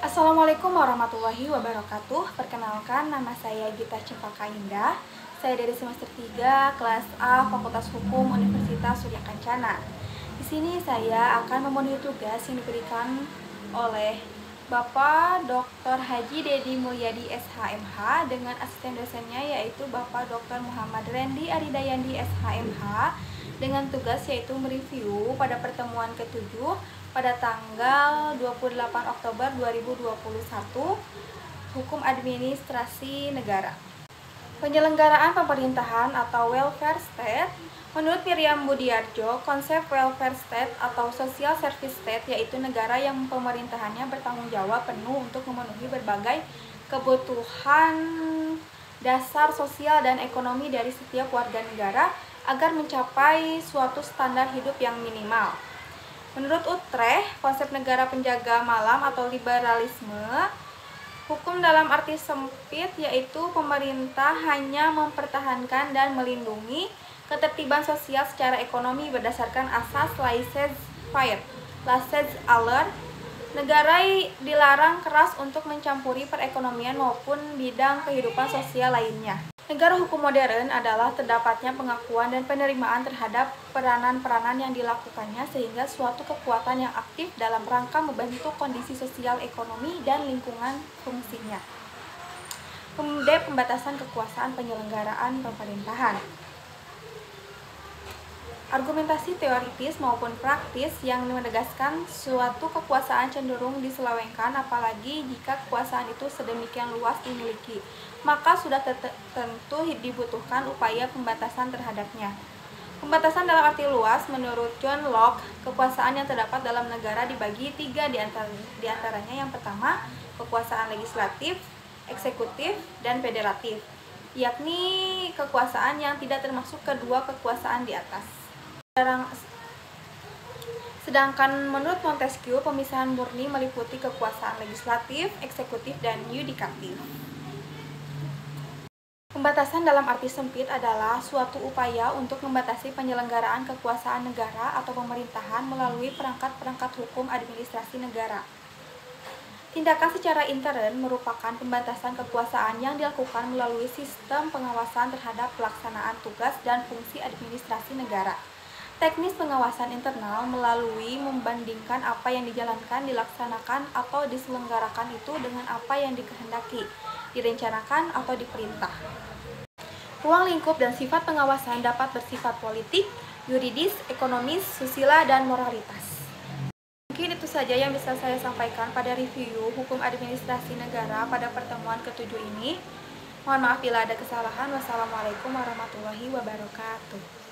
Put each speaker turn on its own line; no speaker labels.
Assalamualaikum warahmatullahi wabarakatuh. Perkenalkan, nama saya Gita Cempaka Indah. Saya dari semester 3, kelas A, Fakultas Hukum Universitas Surya Kencana. Di sini saya akan memenuhi tugas yang diberikan oleh Bapak Dr. Haji Dedi Mulyadi SHMH dengan asisten dosennya yaitu Bapak Dr. Muhammad Rendi Aridayandi SHMH dengan tugas yaitu mereview pada pertemuan ke-7 pada tanggal 28 Oktober 2021 Hukum Administrasi Negara. Penyelenggaraan pemerintahan atau welfare state. Menurut Miriam Budiarjo, konsep welfare state atau social service state yaitu negara yang pemerintahannya bertanggung jawab penuh untuk memenuhi berbagai kebutuhan dasar sosial dan ekonomi dari setiap warga negara agar mencapai suatu standar hidup yang minimal. Menurut Utrecht, konsep negara penjaga malam atau liberalisme, hukum dalam arti sempit yaitu pemerintah hanya mempertahankan dan melindungi ketertiban sosial secara ekonomi berdasarkan asas laissez-faire, laissez-aller. Negara dilarang keras untuk mencampuri perekonomian maupun bidang kehidupan sosial lainnya. Negara hukum modern adalah terdapatnya pengakuan dan penerimaan terhadap peranan-peranan yang dilakukannya sehingga suatu kekuatan yang aktif dalam rangka membentuk kondisi sosial, ekonomi, dan lingkungan fungsinya. Kemudian pembatasan kekuasaan penyelenggaraan pemerintahan. Argumentasi teoritis maupun praktis yang menegaskan suatu kekuasaan cenderung diselewengkan apalagi jika kekuasaan itu sedemikian luas dimiliki, maka sudah tentu dibutuhkan upaya pembatasan terhadapnya. Pembatasan dalam arti luas menurut John Locke, kekuasaan yang terdapat dalam negara dibagi tiga diantaranya. Yang pertama, kekuasaan legislatif, eksekutif, dan federatif, yakni kekuasaan yang tidak termasuk kedua kekuasaan di atas. Sedangkan menurut Montesquieu, pemisahan murni meliputi kekuasaan legislatif, eksekutif, dan yudikatif. Pembatasan dalam arti sempit adalah suatu upaya untuk membatasi penyelenggaraan kekuasaan negara atau pemerintahan melalui perangkat-perangkat hukum administrasi negara. Tindakan secara intern merupakan pembatasan kekuasaan yang dilakukan melalui sistem pengawasan terhadap pelaksanaan tugas dan fungsi administrasi negara. Teknis pengawasan internal melalui membandingkan apa yang dijalankan, dilaksanakan, atau diselenggarakan itu dengan apa yang dikehendaki, direncanakan, atau diperintah. Ruang lingkup dan sifat pengawasan dapat bersifat politik, yuridis, ekonomis, susila, dan moralitas. Mungkin itu saja yang bisa saya sampaikan pada review hukum administrasi negara pada pertemuan ke-7 ini. Mohon maaf bila ada kesalahan. Wassalamualaikum warahmatullahi wabarakatuh.